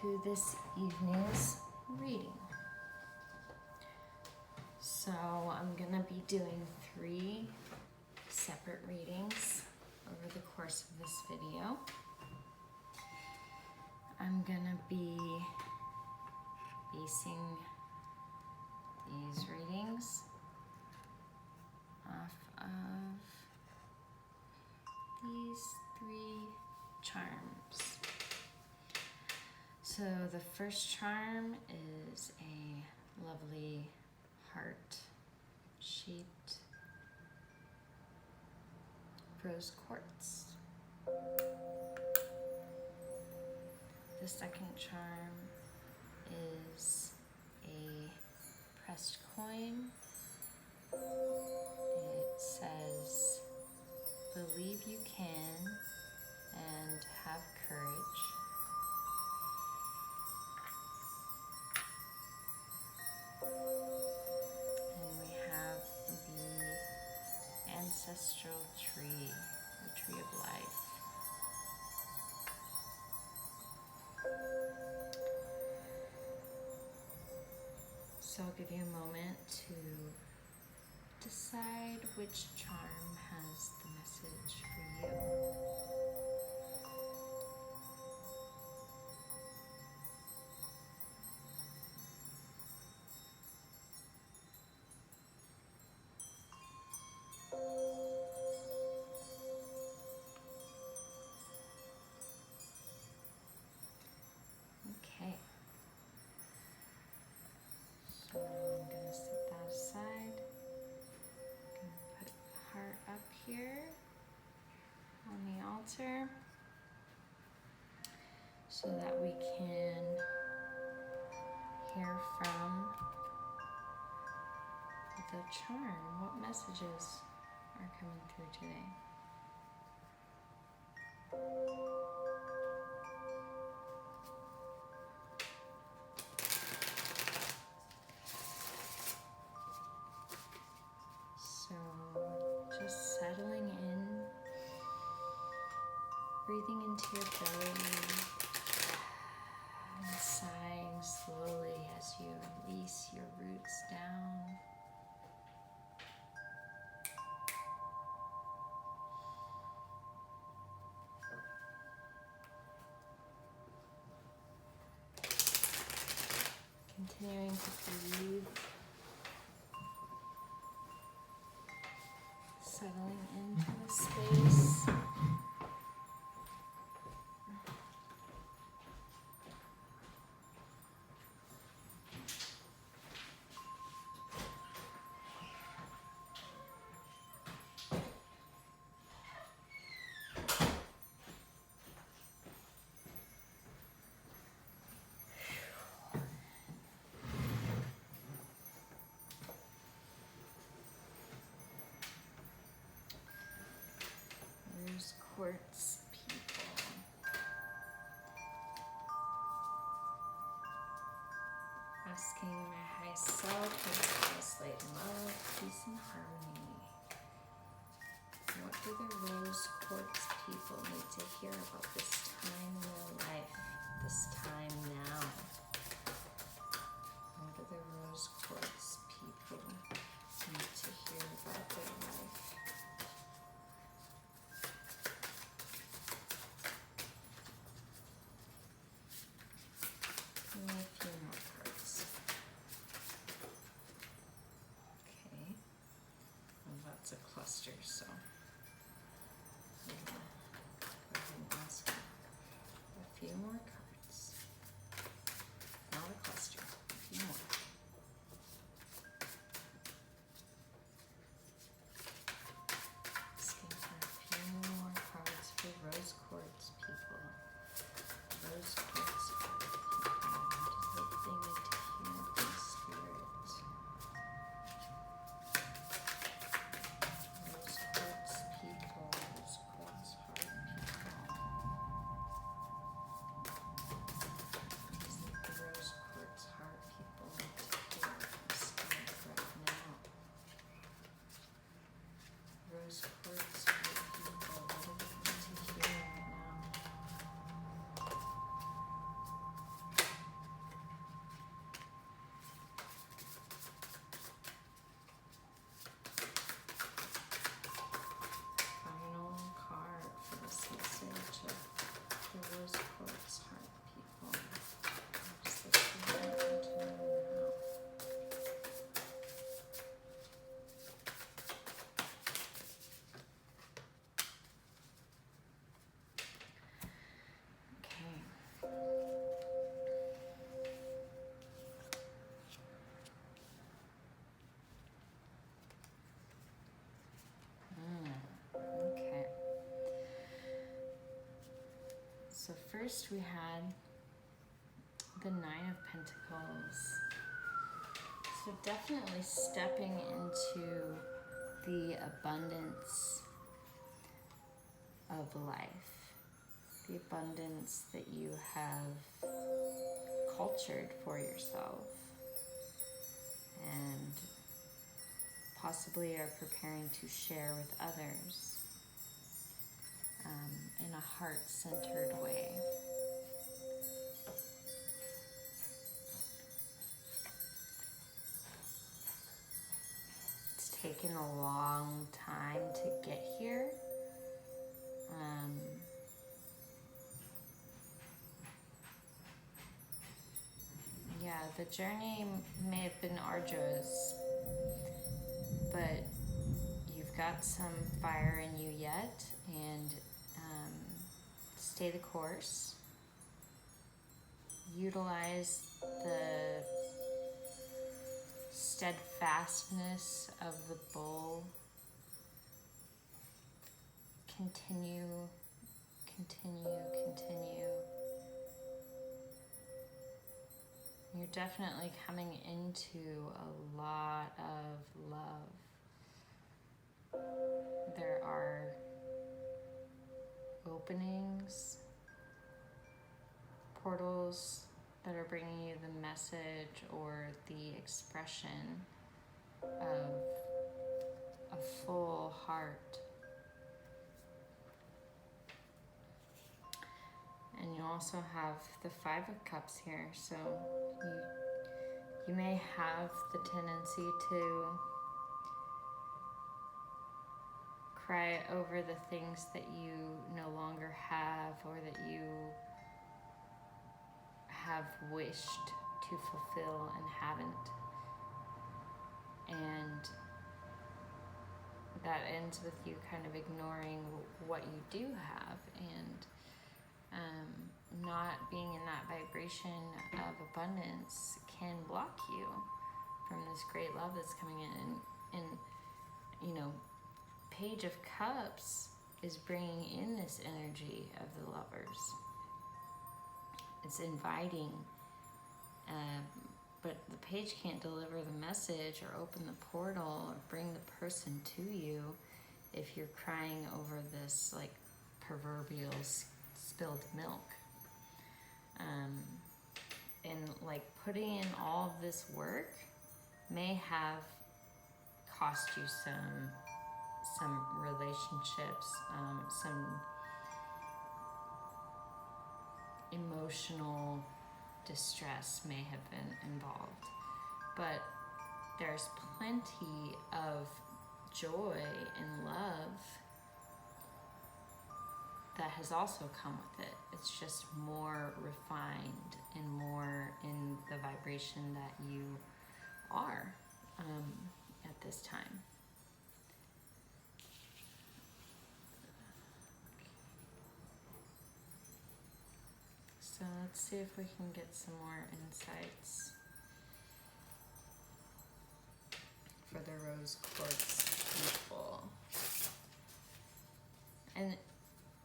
to this evening's reading. So I'm gonna be doing 3 separate readings over the course of this video. I'm gonna be basing these readings off of these 3 charms. So the first charm is a lovely heart-shaped rose quartz. The second charm is a pressed coin. It says, "Believe you can and have courage." And we have the ancestral tree, the tree of life. So I'll give you a moment to decide which charm has the message for you. Okay. So I'm going to set that aside. I'm going to put heart up here on the altar so that we can hear from the charm. What messages are coming through today? So just settling in, breathing into your belly, and sighing slowly as you release your roots down. Continuing to breathe, settling into the space. Rose quartz people. Asking my high self and my highest light and love, peace and harmony. What do the rose quartz people need to hear about this time in their life, this time now? What do the rose quartz people need to hear about their life? Give me a few more cards. Okay. Well, that's a cluster, so I'm gonna go ahead and ask a few more cards. Not a cluster, a few more. Asking for a few more cards for rose quartz people. Rose quartz people. What do they need to hear from spirit? Rose quartz people. Rose quartz heart people. What does the rose quartz heart people need to hear from spirit right now? Rose quartz heart people. What do they need to hear right now? first we had the Nine of Pentacles. So definitely stepping into the abundance of life, the abundance that you have cultured for yourself and possibly are preparing to share with others in a heart-centered way. It's taken a long time to get here. Yeah, the journey may have been arduous, but you've got some fire in you yet, and stay the course. Utilize the steadfastness of the bull. Continue. You're definitely coming into a lot of love. There are openings, portals that are bringing you the message or the expression of a full heart. And you also have the Five of Cups here, so you may have the tendency to cry over the things that you no longer have or that you have wished to fulfill and haven't. And that ends with you kind of ignoring what you do have and not being in that vibration of abundance can block you from this great love that's coming in. And you know, Page of Cups is bringing in this energy of the lovers. It's inviting, but the page can't deliver the message or open the portal or bring the person to you if you're crying over this like proverbial spilled milk. And like putting in all of this work may have cost you some relationships, some emotional distress may have been involved, but there's plenty of joy and love that has also come with it. It's just more refined and more in the vibration that you are at this time. So let's see if we can get some more insights for the rose quartz people. And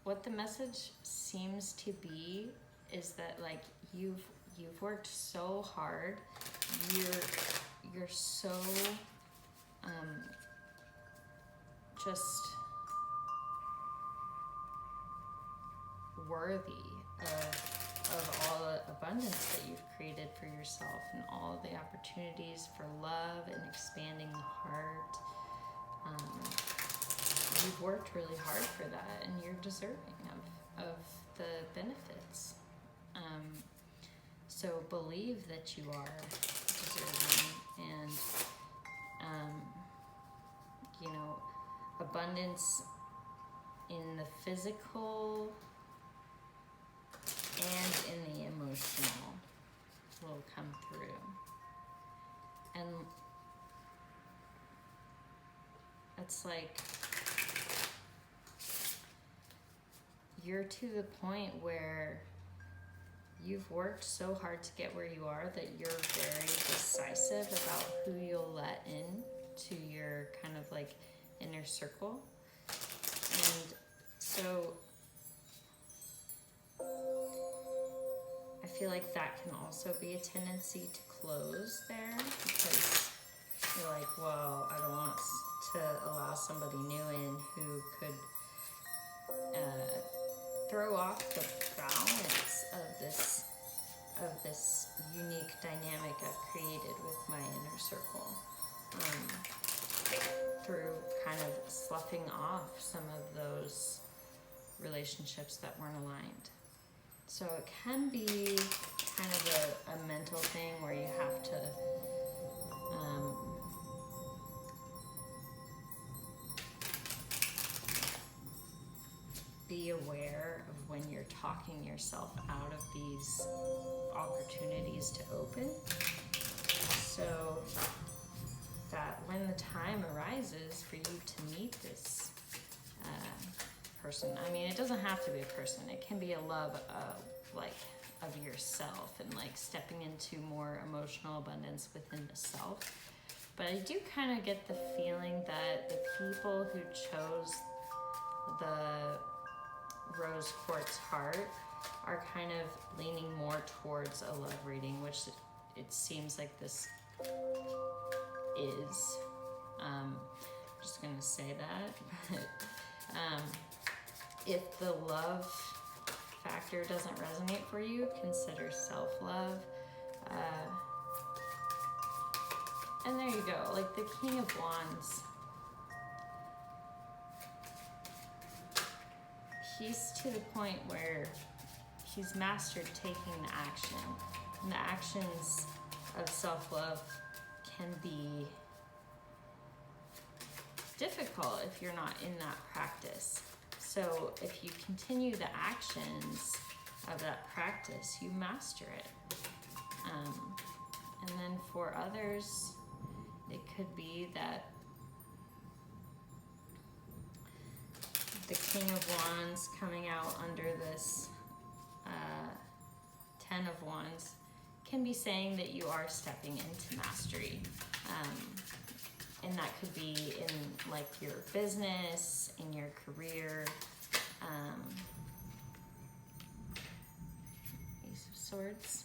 what the message seems to be is that like you've worked so hard, you're so just worthy of all the abundance that you've created for yourself and all the opportunities for love and expanding the heart. You've worked really hard for that and you're deserving of the benefits. So believe that you are deserving and, you know, abundance in the physical and in the emotional will come through. And it's like you're to the point where you've worked so hard to get where you are that you're very decisive about who you'll let in to your kind of like inner circle. And so I feel like that can also be a tendency to close there, because you're like, well, I don't want to allow somebody new in who could throw off the balance of this unique dynamic I've created with my inner circle, through kind of sloughing off some of those relationships that weren't aligned. So it can be kind of a mental thing where you have to be aware of when you're talking yourself out of these opportunities to open, so that when the time arises for you to meet this person, I mean, it doesn't have to be a person, it can be a love of yourself, and like stepping into more emotional abundance within the self. But I do kind of get the feeling that the people who chose the rose quartz heart are kind of leaning more towards a love reading, which it seems like this is. I'm just gonna say that. If the love factor doesn't resonate for you, consider self-love. And there you go, like the King of Wands. He's to the point where he's mastered taking the action. And the actions of self-love can be difficult if you're not in that practice. So if you continue the actions of that practice, you master it. And then for others, it could be that the King of Wands coming out under this 10 of Wands can be saying that you are stepping into mastery. And that could be in like your business, in your career. Ace of Swords.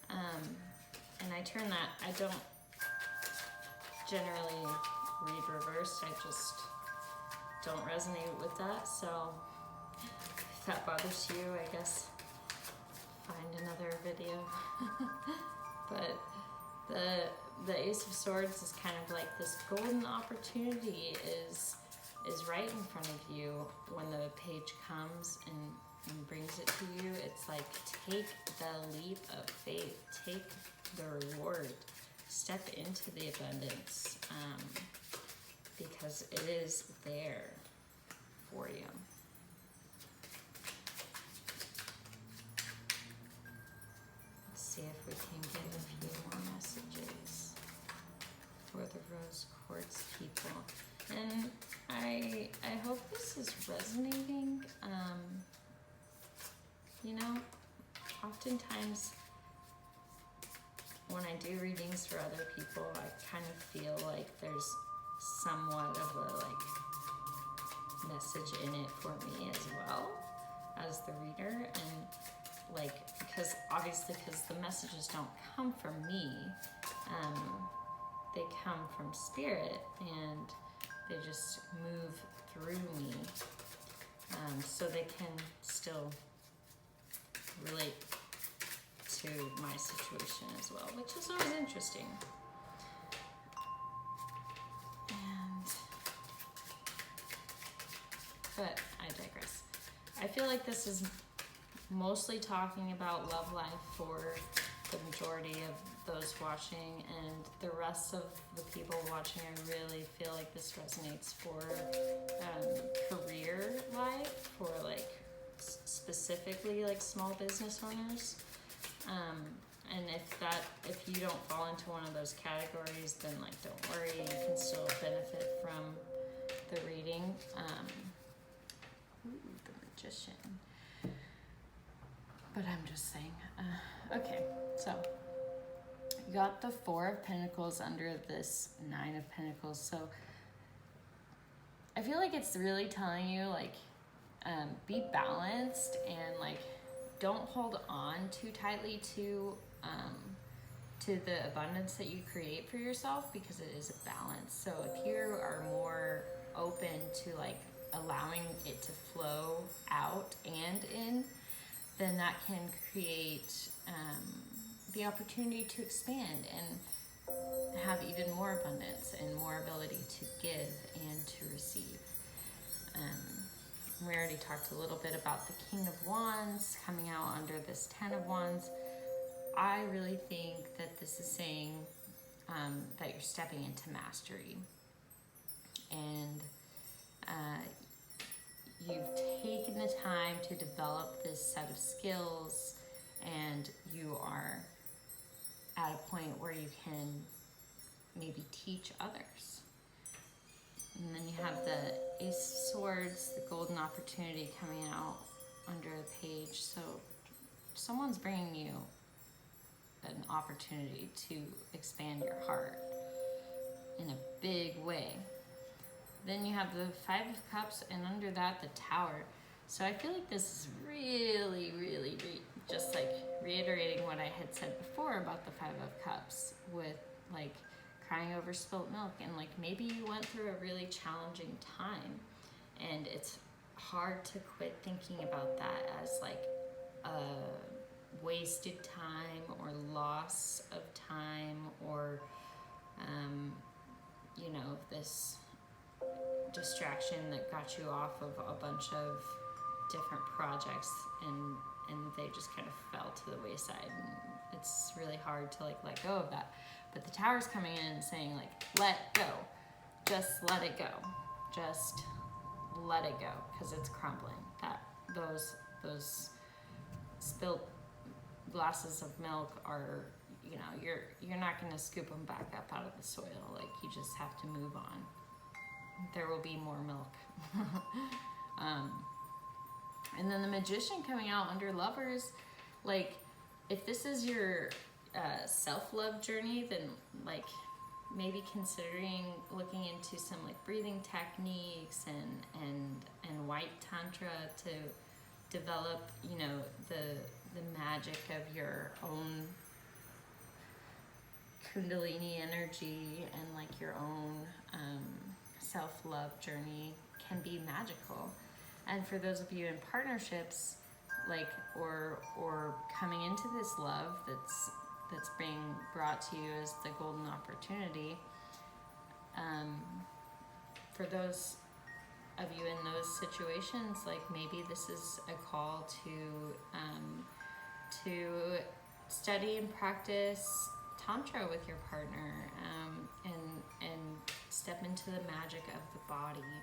And I turn that, I don't generally read reversed, I just don't resonate with that. So if that bothers you, I guess find another video. But the Ace of Swords is kind of like this golden opportunity is right in front of you when the page comes and brings it to you. It's like, take the leap of faith, take the reward, step into the abundance, because it is there for you. Let's see if we can get a few more messages for the rose quartz people. And I hope this is resonating. You know, oftentimes when I do readings for other people, I kind of feel like there's somewhat of a like message in it for me as well as the reader. And like, because the messages don't come from me, they come from spirit, and they just move through me, so they can still relate to my situation as well, which is always interesting. But I digress. I feel like this is mostly talking about love life for the majority of those watching, and the rest of the people watching, I really feel like this resonates for career life, for like specifically like small business owners. And if you don't fall into one of those categories, then like don't worry, you can still benefit from the reading. The Magician. But I'm just saying. Okay, so you got the Four of Pentacles under this Nine of Pentacles. So I feel like it's really telling you like be balanced, and like don't hold on too tightly to the abundance that you create for yourself, because it is a balance. So if you are more open to like allowing it to flow out and in, then that can create the opportunity to expand and have even more abundance and more ability to give and to receive. We already talked a little bit about the King of Wands coming out under this 10 of Wands. I really think that this is saying that you're stepping into mastery, and you've taken the time to develop this set of skills, and you are at a point where you can maybe teach others. And then you have the Ace of Swords, the golden opportunity coming out under the page. So someone's bringing you an opportunity to expand your heart in a big way. Then you have the Five of Cups, and under that, the Tower. So I feel like this is really, really just like reiterating what I had said before about the Five of Cups, with like crying over spilt milk, and like maybe you went through a really challenging time, and it's hard to quit thinking about that as like a wasted time or loss of time, or you know, this distraction that got you off of a bunch of different projects, and they just kind of fell to the wayside, and it's really hard to like let go of that. But the Tower's coming in and saying like, let go, just let it go, just let it go, because it's crumbling. That those spilt glasses of milk are, you know, you're not going to scoop them back up out of the soil. Like, you just have to move on. There will be more milk. And then the Magician coming out under Lovers, like, if this is your self-love journey, then like maybe considering looking into some like breathing techniques and white tantra to develop, you know, the magic of your own kundalini energy, and like your own self-love journey can be magical. And for those of you in partnerships, like, or coming into this love that's being brought to you as the golden opportunity, for those of you in those situations, like maybe this is a call to study and practice tantra with your partner, and step into the magic of the body.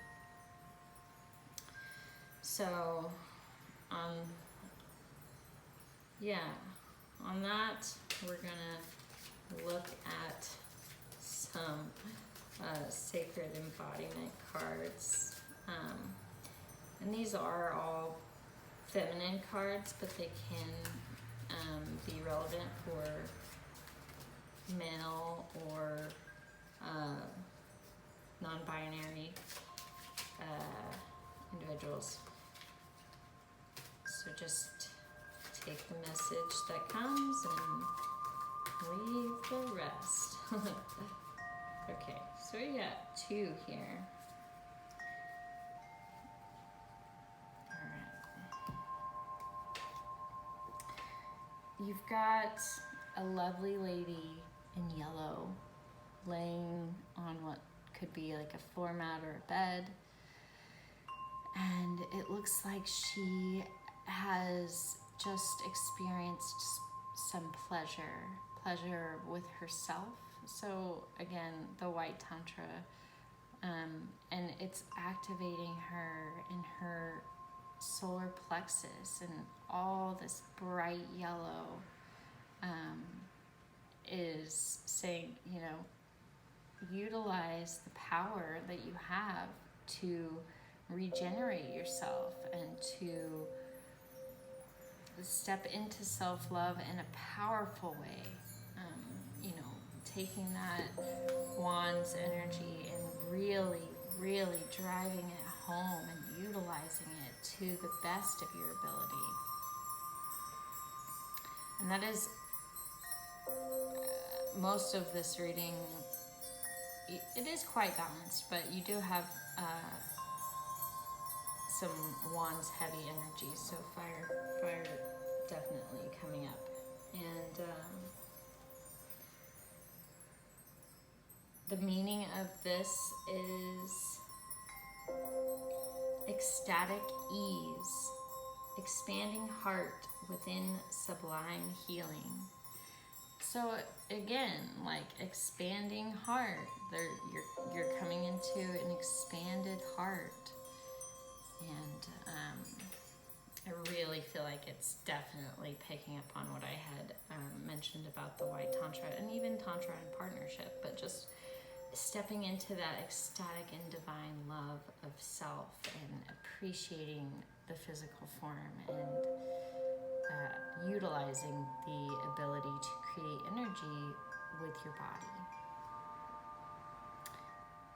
So, on that, we're gonna look at some sacred embodiment cards. And these are all feminine cards, but they can be relevant for male or non-binary individuals. So just take the message that comes and leave the rest. Okay, so we got 2 here. Alright. You've got a lovely lady in yellow laying on what could be like a floor mat or a bed. And it looks like she has just experienced some pleasure with herself. So again, the white tantra, and it's activating her in her solar plexus, and all this bright yellow is saying, you know, utilize the power that you have to regenerate yourself and to step into self-love in a powerful way. You know, taking that Wands energy and really, really driving it home and utilizing it to the best of your ability. And that is most of this reading. It is quite balanced, but you do have some Wands heavy energy, so fire definitely coming up. And the meaning of this is ecstatic ease, expanding heart within sublime healing. So again, like expanding heart, you're coming into an expanded heart. And I really feel like it's definitely picking up on what I had mentioned about the White Tantra and even Tantra in partnership, but just stepping into that ecstatic and divine love of self and appreciating the physical form and utilizing the ability to create energy with your body.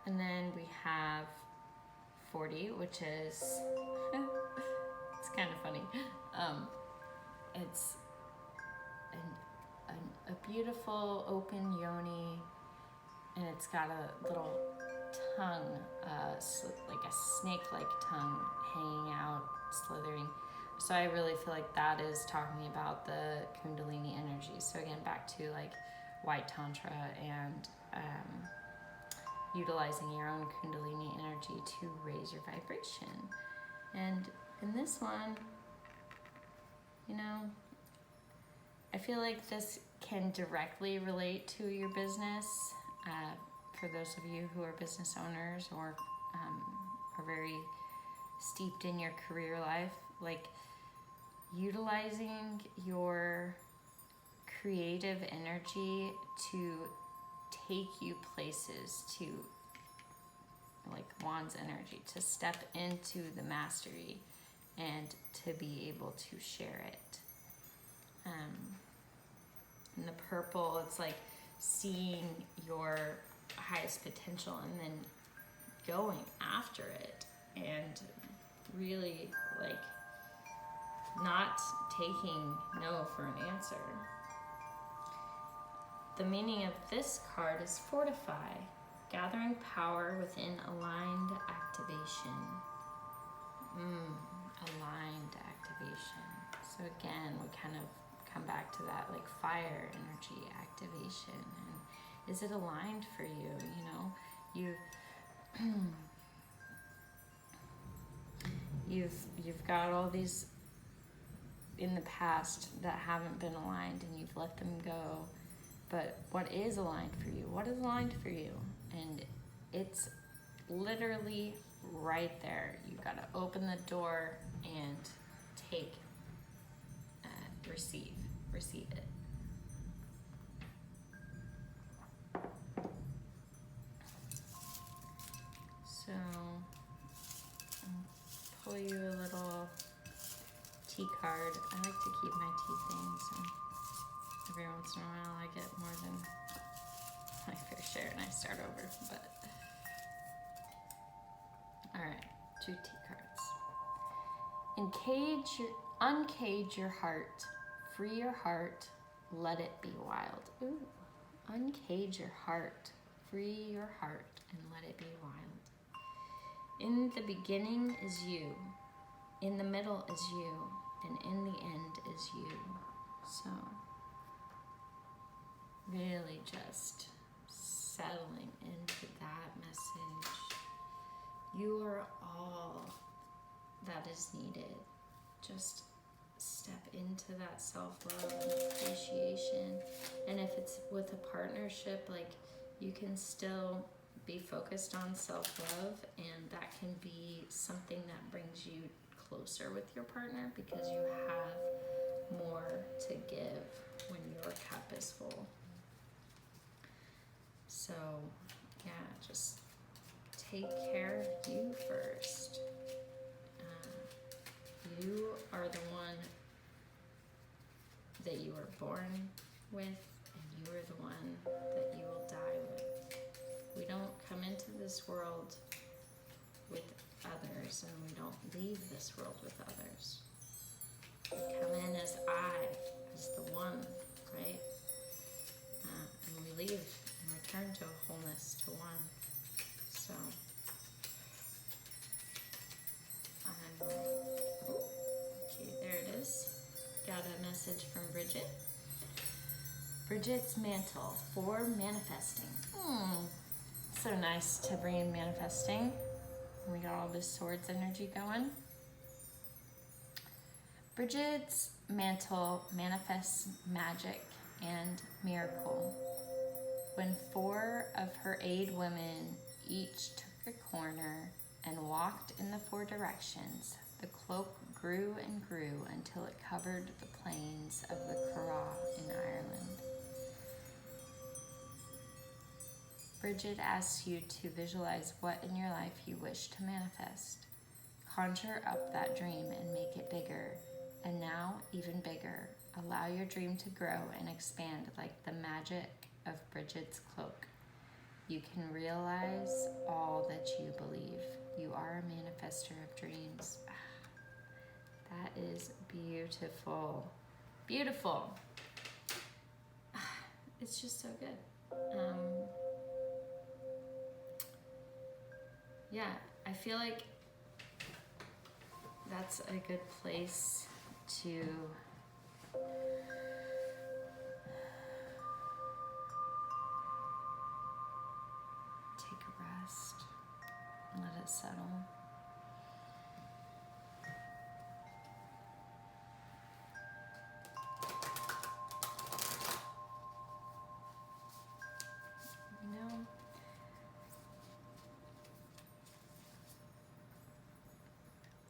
And then we have 40, which is, it's kind of funny. It's a beautiful open yoni, and it's got a little tongue, like a snake-like tongue hanging out, slithering. So I really feel like that is talking about the Kundalini energy. So again, back to like White Tantra and utilizing your own Kundalini energy to raise your vibration. And in this one, you know, I feel like this can directly relate to your business. For those of you who are business owners or are very steeped in your career life, like utilizing your creative energy to take you places, to like Wands energy, to step into the mastery and to be able to share it. In the purple, it's like seeing your highest potential and then going after it and really like not taking no for an answer. The meaning of this card is fortify, gathering power within aligned activation. Aligned activation. So again, we kind of come back to that like fire energy activation. And is it aligned for you? You've got all these in the past that haven't been aligned and you've let them go. But what is aligned for you? What is aligned for you? And it's literally right there. You got to open the door and take, receive it. So I'll pull you a little tea card. I like to keep my tea things, and every once in a while I get more than my fair share and I start over, but alright, 2 tea cards. Uncage your heart, free your heart, let it be wild. Ooh, uncage your heart, free your heart, and let it be wild. In the beginning is you, in the middle is you, and in the end is you. So really just settling into that message. You are all that is needed. Just step into that self-love and appreciation. And if it's with a partnership, like you can still be focused on self-love, and that can be something that brings you closer with your partner because you have more to give when your cup is full. So yeah, just take care of you first. You are the one that you were born with, and you are the one that you will die with. We don't come into this world with others, and we don't leave this world with others. come in as I, as the one, right? And we leave and return to a wholeness, to one. So, okay, there it is. Got a message from Bridget. Bridget's mantle for manifesting. So nice to bring in manifesting. We got all this swords energy going. Bridget's mantle manifests magic and miracle. When 4 of her aid women each took a corner and walked in the 4 directions, the cloak grew and grew until it covered the plains of the Curragh in Ireland. Bridget asks you to visualize what in your life you wish to manifest. Conjure up that dream and make it bigger. And now, even bigger. Allow your dream to grow and expand like the magic of Bridget's cloak. You can realize all that you believe. You are a manifester of dreams. That is beautiful. Beautiful. It's just so good. Yeah, I feel like that's a good place to take a rest and let it settle. You know,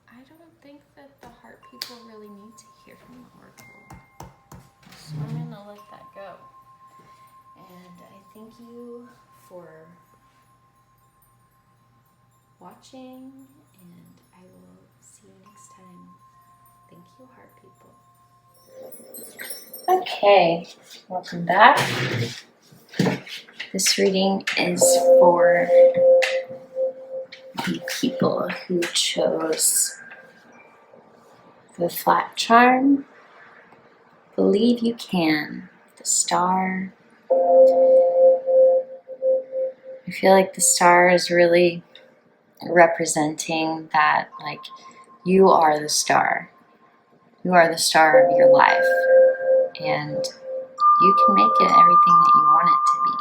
I don't think that the heart people really need to hear from the oracle. So I'm going to let that go. And I thank you for watching, and I will see you next time. Thank you, heart people. Okay, welcome back. This reading is for the people who chose the flat charm, Believe You Can, the star. I feel like the star is really representing that, like, you are the star. You are the star of your life, and you can make it everything that you want it to be.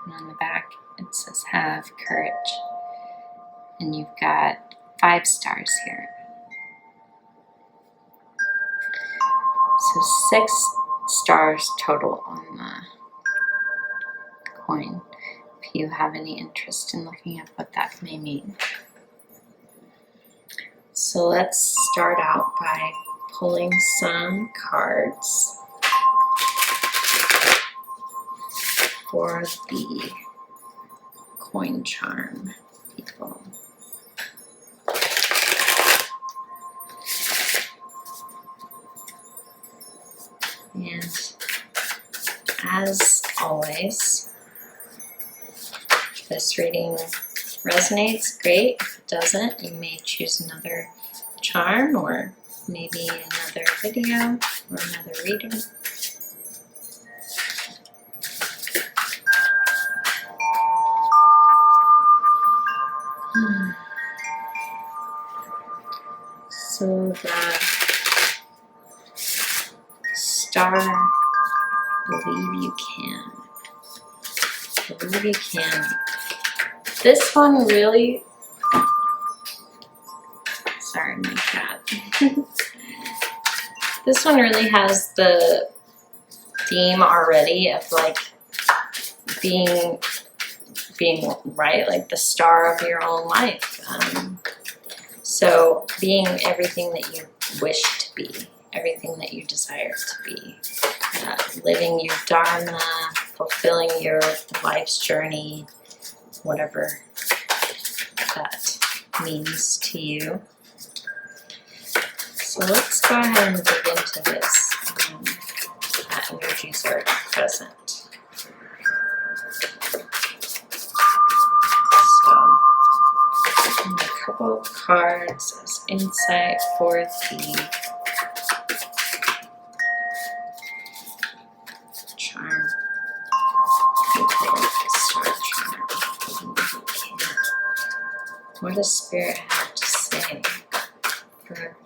And on the back, it says, have courage. And you've got 5 stars here. So 6 stars total on the coin, if you have any interest in looking up what that may mean. So let's start out by pulling some cards for the coin charm people. And as always, if this reading resonates, great. If it doesn't, you may choose another charm or maybe another video or another reader. So the star, Believe You Can. Believe You Can. This one really, sorry, my cat. This one really has the theme already of like being right, like the star of your own life. So being everything that you wish to be, everything that you desire to be, living your dharma, fulfilling your life's journey, whatever that means to you. So let's go ahead and dig into this. That energies are present. So, a couple of cards as insight for the What does Spirit have to say for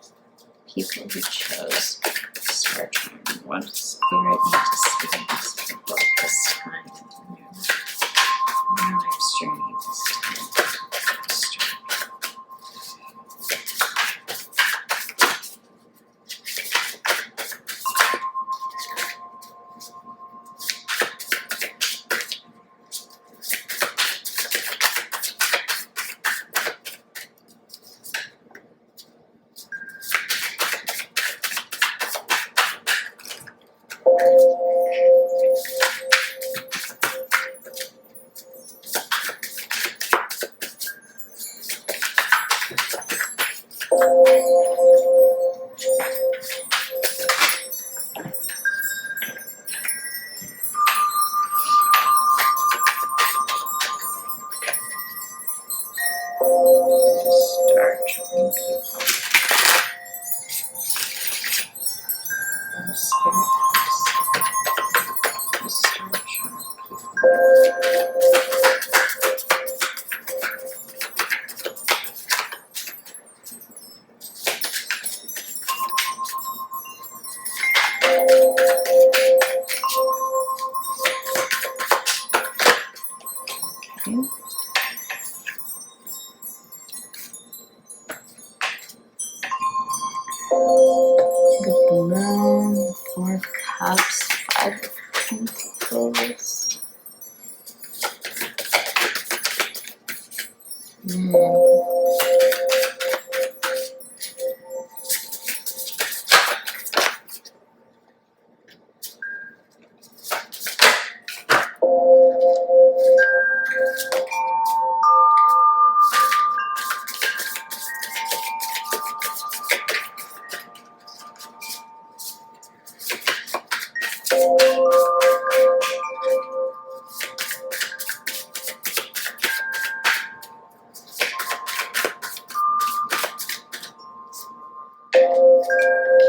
people who chose Star Charm? What does Spirit need to say to these people at this time in their life's journey this time? The Moon, Four of Cups, Five of Pentacles.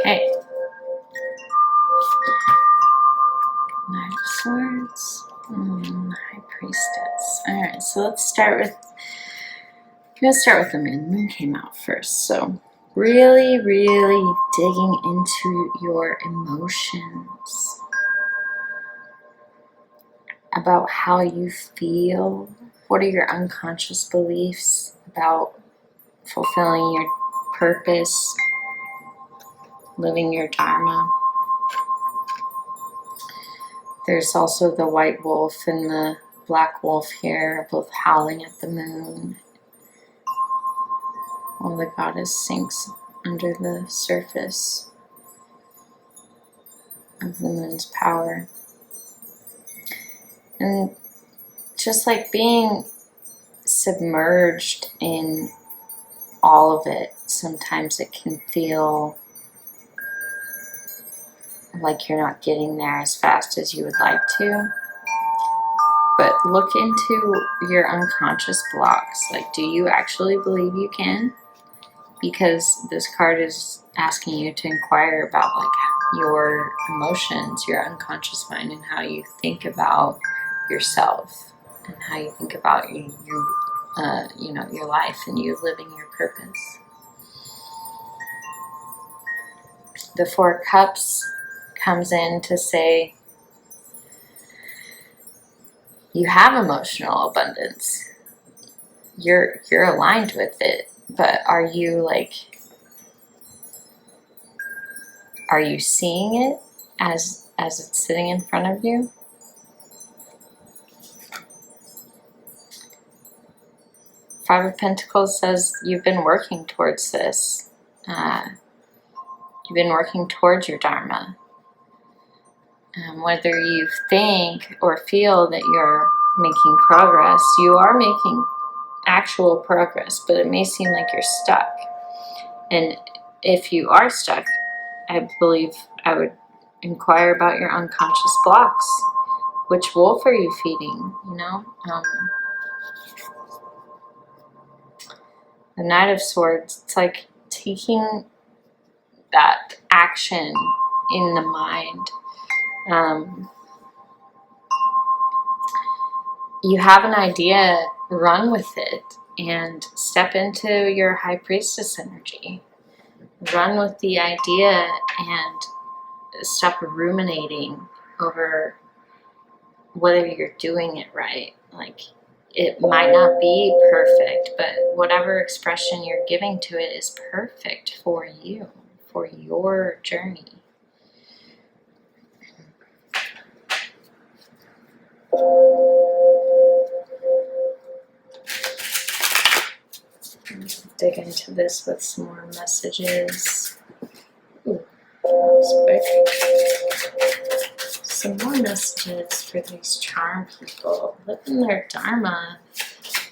Okay. Knight of Swords. High Priestess. Alright, so let's start with the Moon. The Moon came out first, so really, really digging into your emotions about how you feel. What are your unconscious beliefs about fulfilling your purpose, living your dharma? There's also the white wolf and the black wolf here, both howling at the moon, while the goddess sinks under the surface of the moon's power. And just like being submerged in all of it, sometimes it can feel like you're not getting there as fast as you would like to. But look into your unconscious blocks. Like, do you actually believe you can? Because this card is asking you to inquire about like your emotions, your unconscious mind, and how you think about yourself, and how you think about your life and you living your purpose. The Four of Cups comes in to say you have emotional abundance. You're aligned with it, but are you seeing it as it's sitting in front of you? Five of Pentacles says you've been working towards this. You've been working towards your dharma. Whether you think or feel that you're making progress, you are making actual progress, but it may seem like you're stuck. And if you are stuck, I believe I would inquire about your unconscious blocks. Which wolf are you feeding? The Knight of Swords, it's like taking that action in the mind. You have an idea, run with it. and step into your High Priestess energy. Run with the idea and stop ruminating over whether you're doing it right. Like, it might not be perfect, but whatever expression you're giving to it is perfect for you, for your journey. Let's dig into this with some more messages. Ooh, that was quick. Some more messages for these charm people living their dharma.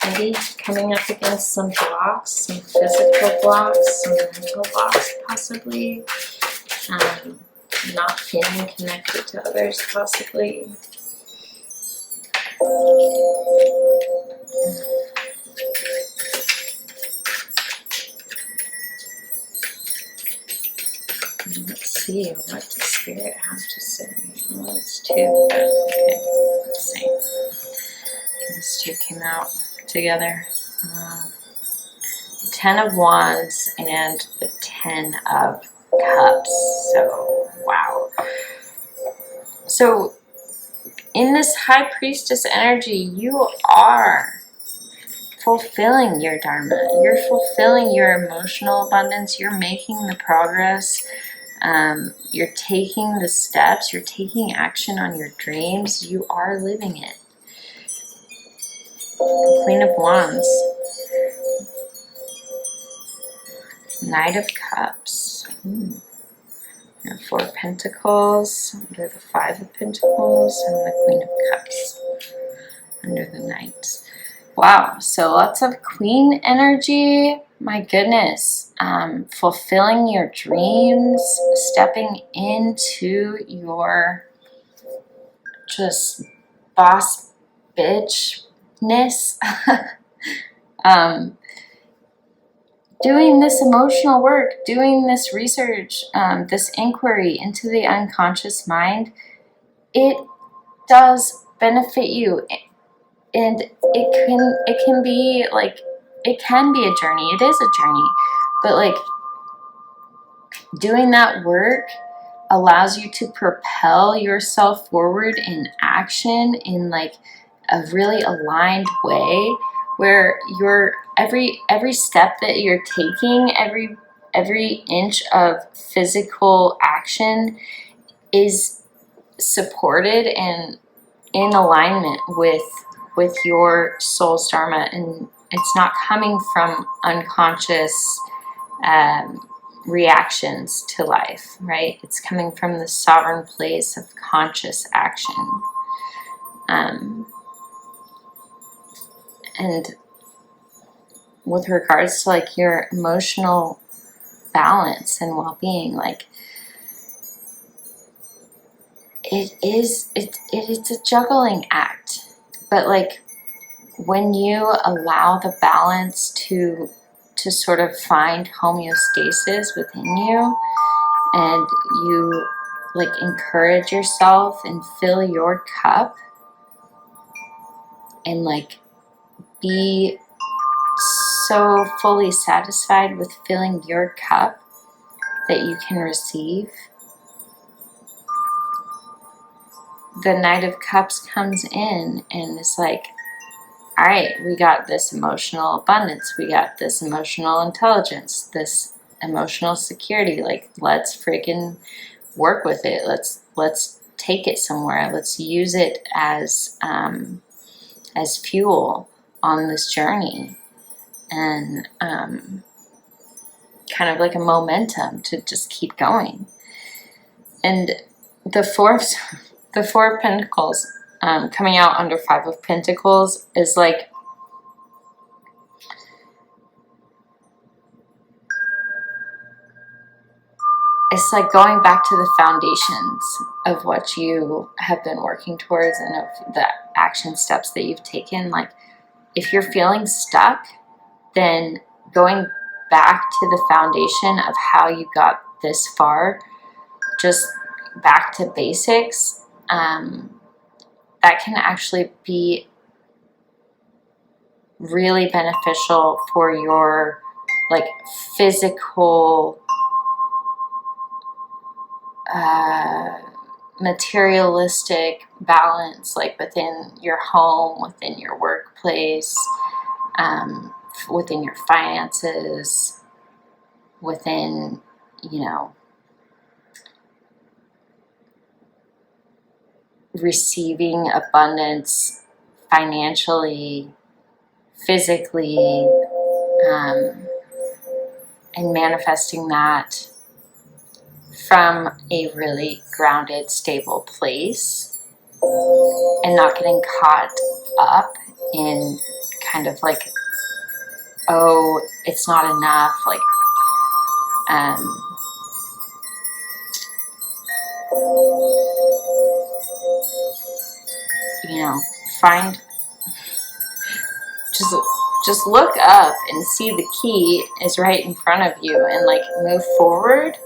Maybe coming up against some blocks, some physical blocks, some mental blocks possibly. Not feeling connected to others possibly. Let's see, what does Spirit have to say? Well, it's two, but okay, let's see. These two came out together. 10 of Wands and the 10 of Cups. So, wow. So, in this High Priestess energy, you are fulfilling your dharma. You're fulfilling your emotional abundance. You're making the progress. You're taking the steps. You're taking action on your dreams. You are living it. Queen of Wands. Knight of Cups. Four of Pentacles under the Five of Pentacles, and the Queen of Cups under the Knight. Wow, so lots of Queen energy. My goodness. Fulfilling your dreams, stepping into your just boss bitchness. Doing this emotional work, doing this research, this inquiry into the unconscious mind, it does benefit you. And it can be like, it can be a journey. It is a journey. But like, doing that work allows you to propel yourself forward in action in like a really aligned way, where you're every step that you're taking, every inch of physical action is supported and in alignment with your soul's dharma, and it's not coming from unconscious reactions to life, right? It's coming from the sovereign place of conscious action. And with regards to like your emotional balance and well-being, like it's a juggling act. But like, when you allow the balance to sort of find homeostasis within you, and you like encourage yourself and fill your cup, and like be so fully satisfied with filling your cup that you can receive, the Knight of Cups comes in and is like, all right, we got this emotional abundance, we got this emotional intelligence, this emotional security, like, let's freaking work with it. Let's take it somewhere. Let's use it as fuel on this journey, and kind of like a momentum to just keep going. And the Four of Pentacles coming out under Five of Pentacles is like, it's like going back to the foundations of what you have been working towards and of the action steps that you've taken. Like, if you're feeling stuck, then going back to the foundation of how you got this far, just back to basics, that can actually be really beneficial for your like physical, materialistic balance, like within your home, within your workplace, within your finances, within, you know, receiving abundance financially, physically, and manifesting that from a really grounded, stable place, and not getting caught up in kind of like, oh, it's not enough, like, you know, find, just look up and see the key is right in front of you, and like move forward,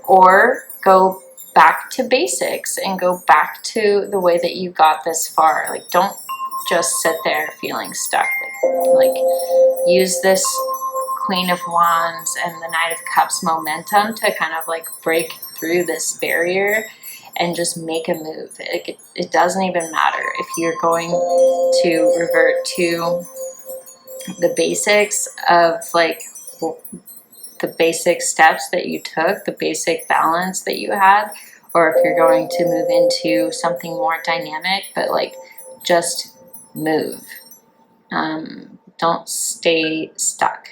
or go back to basics and go back to the way that you got this far. Like, don't just sit there feeling stuck. Like use this Queen of Wands and the Knight of Cups momentum to kind of like break through this barrier and just make a move. It doesn't even matter if you're going to revert to the basics of like the basic steps that you took, the basic balance that you had, or if you're going to move into something more dynamic, but like just move. Don't stay stuck.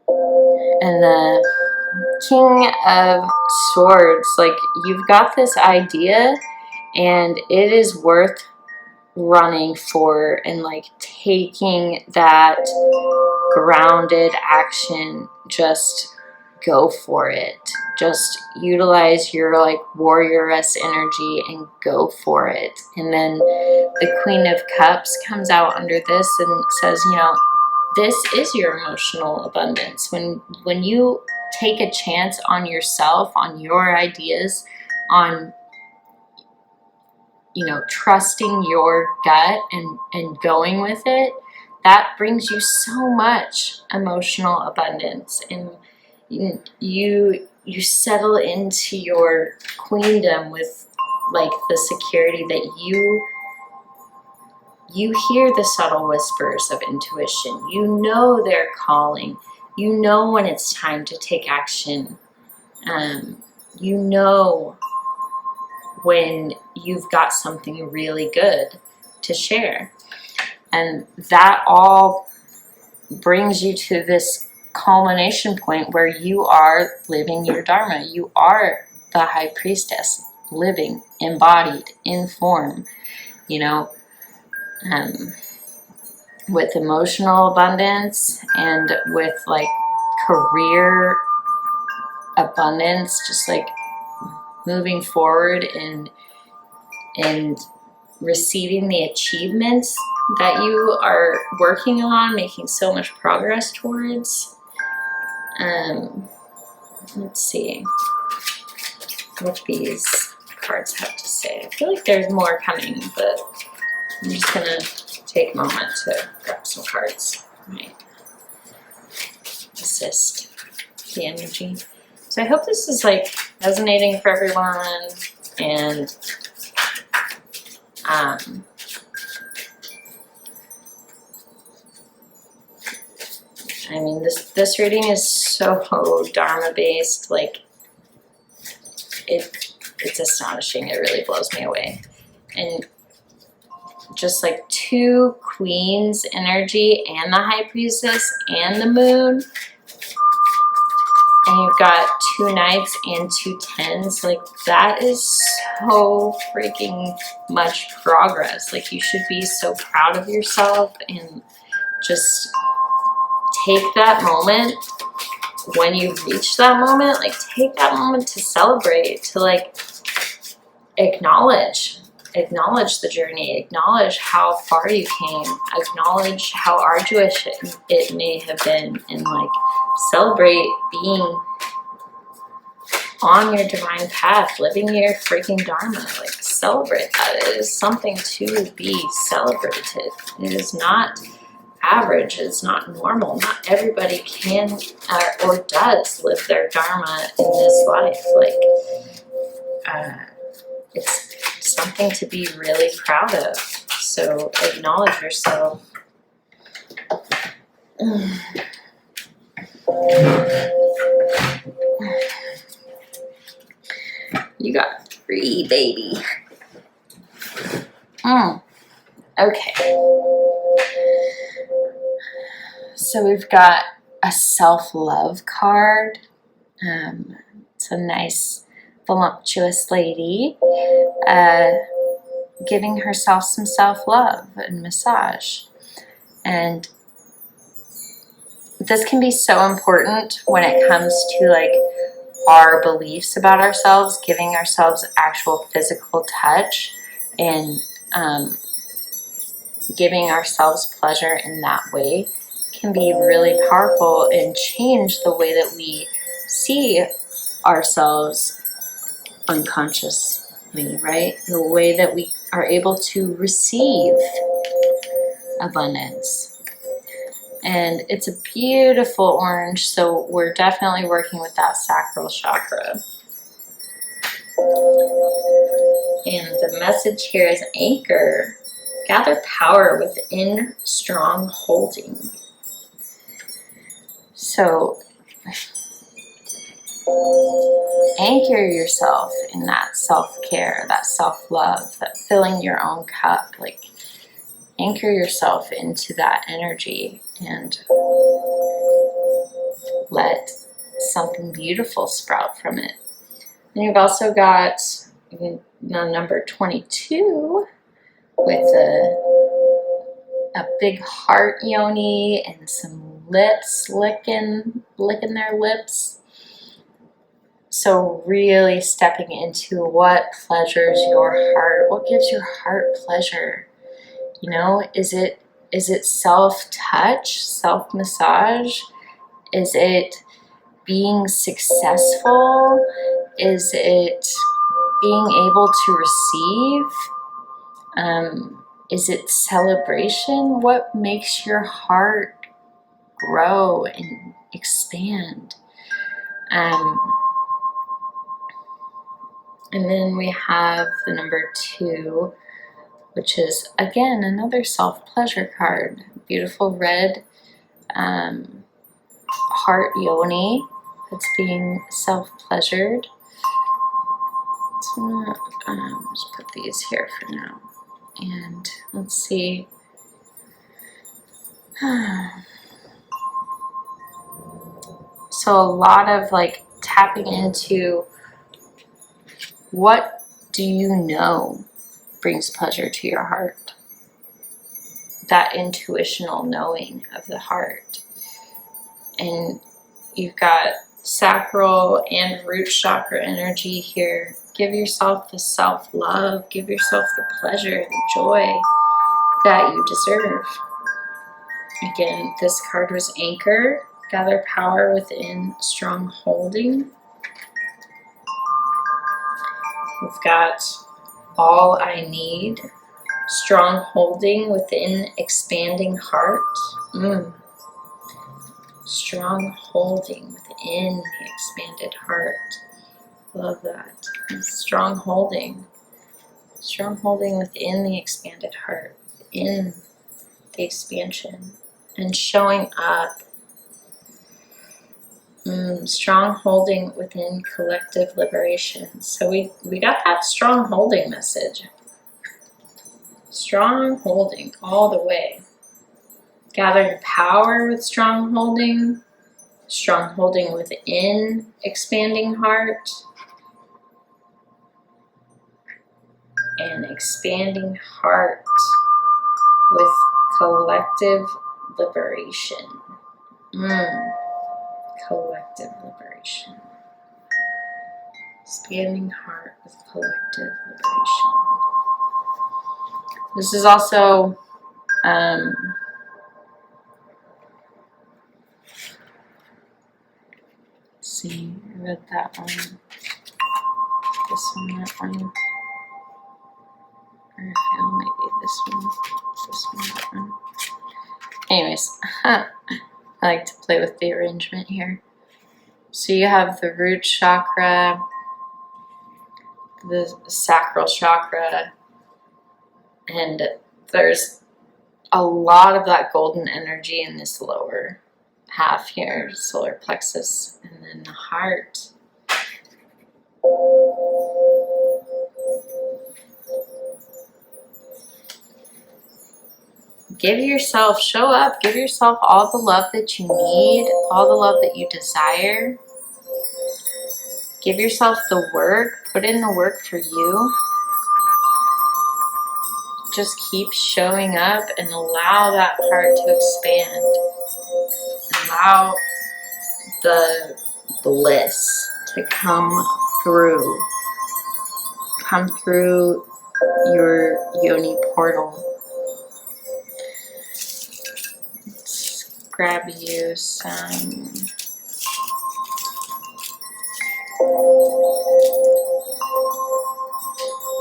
And the King of Swords, like you've got this idea and it is worth running for, and like taking that grounded action. Just go for it. Just utilize your like warrioress energy and go for it. And then the Queen of Cups comes out under this and says, you know, this is your emotional abundance. When you take a chance on yourself, on your ideas, on, you know, trusting your gut and going with it, that brings you so much emotional abundance, and you settle into your queendom with like the security that you hear the subtle whispers of intuition. You know they're calling. You know when it's time to take action. You know when you've got something really good to share. And that all brings you to this culmination point where you are living your Dharma. You are the High Priestess, living, embodied, in form, you know, with emotional abundance and with like career abundance, just like moving forward and receiving the achievements that you are working on, making so much progress towards. Let's see what these cards have to say. I feel like there's more coming, but I'm just gonna take a moment to grab some cards. Right. Assist the energy. So I hope this is like resonating for everyone, and I mean, this reading is so Dharma based, like it's astonishing. It really blows me away. And just like two queens energy and the High Priestess and the moon, and you've got two knights and two tens, like that is so freaking much progress. Like you should be so proud of yourself, and just take that moment when you reach that moment, like take that moment to celebrate, to like acknowledge the journey, acknowledge how far you came, acknowledge how arduous it may have been, and like celebrate being on your divine path, living your freaking Dharma. Like celebrate that. It is something to be celebrated. It is not average is not normal. Not everybody can or does live their dharma in this life. Like, it's something to be really proud of. So acknowledge yourself. You got 3, baby. Okay. So we've got a self-love card. It's a nice, voluptuous lady giving herself some self-love and massage. And this can be so important when it comes to like our beliefs about ourselves, giving ourselves actual physical touch and giving ourselves pleasure in that way can be really powerful and change the way that we see ourselves unconsciously, right? The way that we are able to receive abundance. And it's a beautiful orange, so we're definitely working with that sacral chakra. And the message here is anchor. Gather power within strong holding. So anchor yourself in that self-care, that self-love, that filling your own cup. Like, anchor yourself into that energy and let something beautiful sprout from it. And you've also got number 22 with a big heart yoni and some lips licking their lips. So really stepping into what pleasures your heart, what gives your heart pleasure. You know, is it self-touch, self-massage? Is it being successful? Is it being able to receive? Is it celebration? What makes your heart grow and expand? And then we have the number 2, which is, again, another self-pleasure card. Beautiful red heart yoni that's being self-pleasured. So just put these here for now. And let's see. So a lot of like tapping into what do you know brings pleasure to your heart. That intuitional knowing of the heart. And you've got sacral and root chakra energy here. Give yourself the self-love. Give yourself the pleasure, the joy that you deserve. Again, this card was anchor. Gather power within strong holding. We've got all I need. Strong holding within expanding heart. Strong holding within the expanded heart. Love that. Strong holding. Strong holding within the expanded heart. Within the expansion. And showing up. Strong holding within collective liberation. So we got that strong holding message. Strong holding all the way. Gathering power with strong holding within expanding heart, and expanding heart with collective liberation. Collective liberation. Expanding heart with collective liberation. This is also see, I read that one. This one, that one. Or I feel maybe this one, that one. Anyways, I like to play with the arrangement here. So you have the root chakra, the sacral chakra, and there's a lot of that golden energy in this lower half here, solar plexus, and then the heart. Give yourself, show up, give yourself all the love that you need, all the love that you desire. Give yourself the work, put in the work for you. Just keep showing up and allow that heart to expand. Allow the bliss to come through your yoni portal. Let's grab you some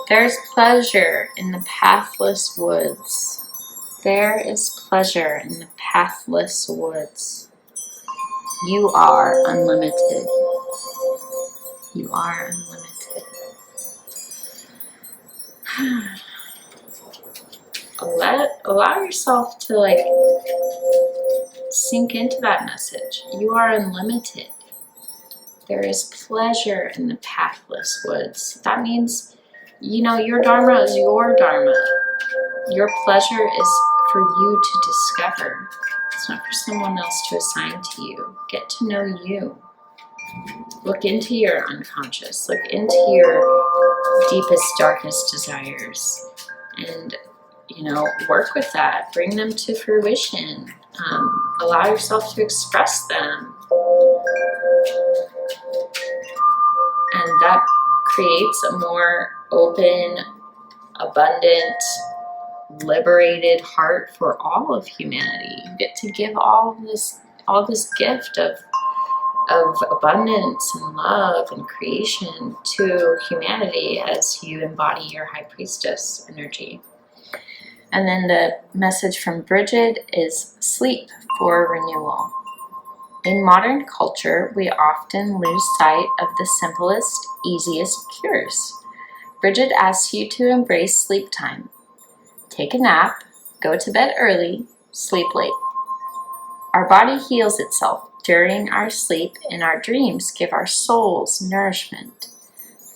There's pleasure in the pathless woods. There is pleasure in the pathless woods. You are unlimited. You are unlimited. Allow yourself to sink into that message. You are unlimited. There is pleasure in the pathless woods. That means, your dharma is your dharma. Your pleasure is for you to discover. It's not for someone else to assign to you. Get to know you. Look into your unconscious. Look into your deepest, darkest desires. And, work with that. Bring them to fruition. Allow yourself to express them. And that creates a more open, abundant, liberated heart for all of humanity. You get to give all this gift of abundance and love and creation to humanity as you embody your high priestess energy. And then the message from Bridget is sleep for renewal. In modern culture, we often lose sight of the simplest, easiest cures. Bridget asks you to embrace sleep time. Take a nap, go to bed early, sleep late. Our body heals itself during our sleep, and our dreams give our souls nourishment.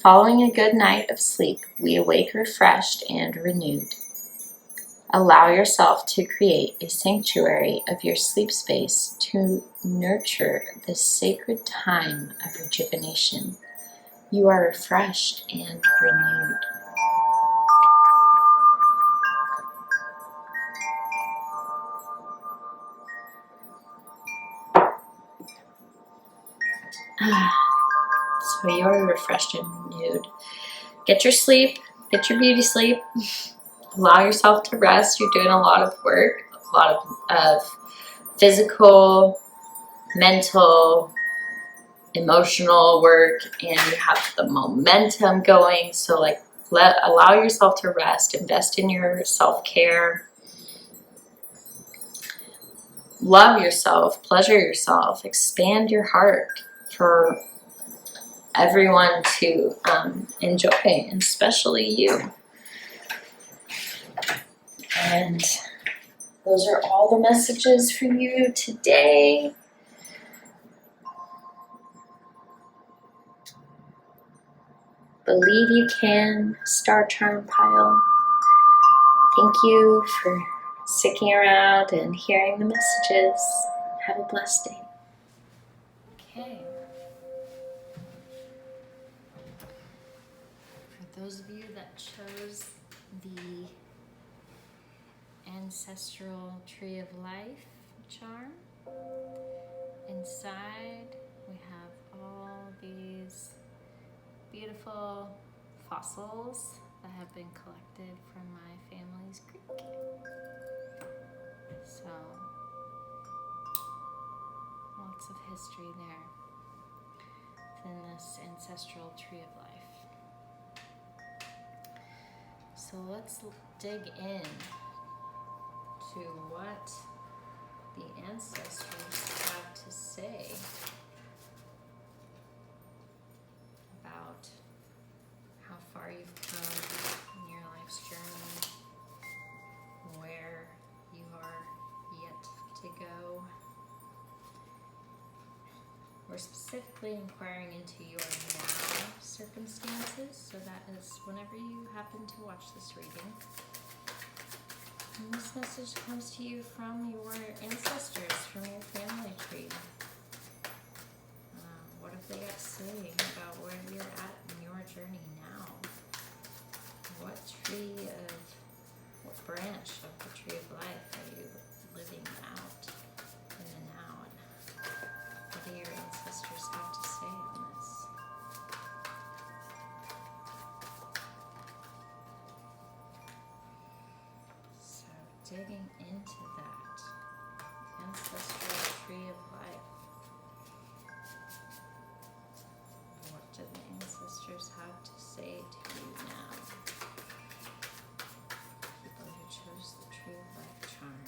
Following a good night of sleep, we awake refreshed and renewed. Allow yourself to create a sanctuary of your sleep space to nurture this sacred time of rejuvenation. You are refreshed and renewed. So you are refreshed and renewed. Get your sleep, get your beauty sleep. Allow yourself to rest. You're doing a lot of work, a lot of physical, mental, emotional work, and you have the momentum going. So allow yourself to rest. Invest in your self-care. Love yourself, pleasure yourself, expand your heart for everyone to enjoy, and especially you. And those are all the messages for you today. Believe you can, Star Charm Pile. Thank you for sticking around and hearing the messages. Have a blessed day. Okay. For those of you that chose the Ancestral Tree of Life charm, inside we have all these beautiful fossils that have been collected from my family's creek. So, lots of history there within this ancestral tree of life. So let's dig in to what the ancestors have to say about how far you've come in your life's journey, where you are yet to go. We're specifically inquiring into your now circumstances, so that is whenever you happen to watch this reading. And this message comes to you from your ancestors, from your family tree. What have they got to say about where you're at in your journey now? What branch of the tree of life are you living out in the now? And what do your ancestors have to say on this? So digging into that ancestral tree of life. What do the ancestors have to say to you now? People who chose the tree of life charm.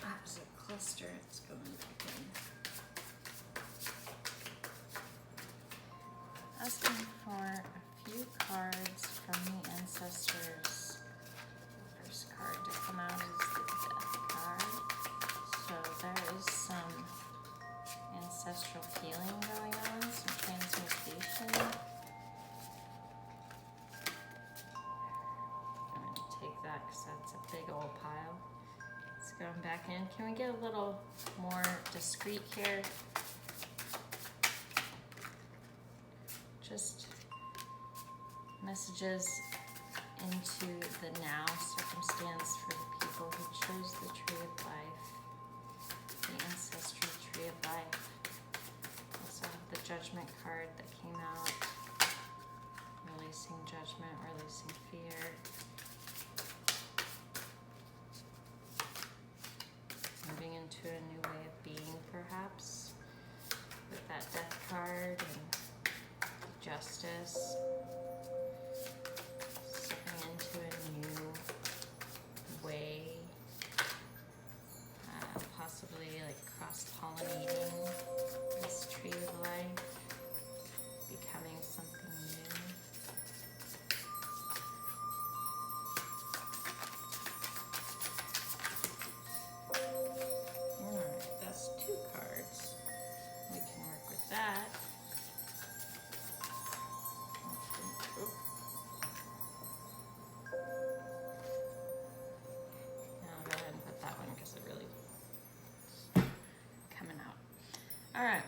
Opposite cluster, it's going back in. Asking for a few cards from the ancestors. The first card to come out is the Death card. So there is some ancestral healing going on, some transmutation. I'm going to take that because that's a big old pile. It's going back in. Can we get a little more discreet here? Just messages into the now circumstance for the people who chose the tree of life, the ancestral tree of life. Also have the Judgment card that came out, releasing judgment, releasing fear. Moving into a new way of being, perhaps, with that Death card and Justice. Stepping into a new way, possibly like cross-pollinating this tree of life, becoming something new. Alright, that's 2 cards. We can work with that. I'll go ahead and put that one because it really is coming out. Alright.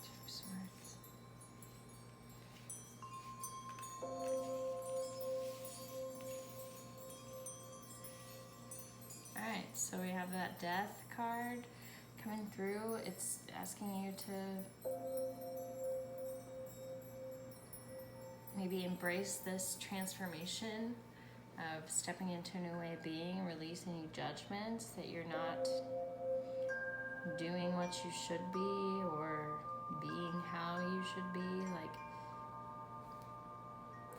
Two of Swords. Alright, so we have that Death card coming through. It's asking you to maybe embrace this transformation of stepping into a new way of being, releasing new judgments, that you're not doing what you should be or being how you should be. Like,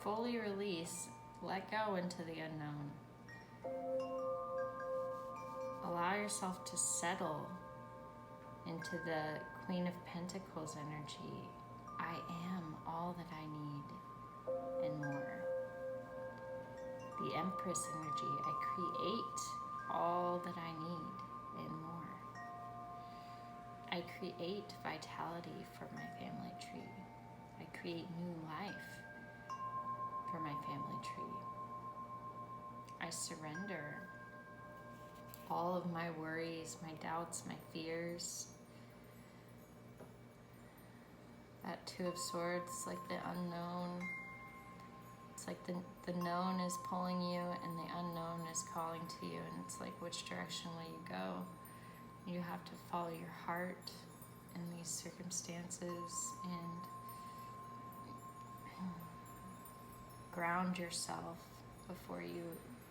fully release, let go into the unknown. Allow yourself to settle into the Queen of Pentacles energy. I am all that I need and more. The Empress energy. I create all that I need and more. I create vitality for my family tree. I create new life for my family tree. I surrender all of my worries, my doubts, my fears. That 2 of Swords, like the unknown. It's It's like the known is pulling you and the unknown is calling to you, and it's like, which direction will you go? You have to follow your heart in these circumstances and ground yourself before you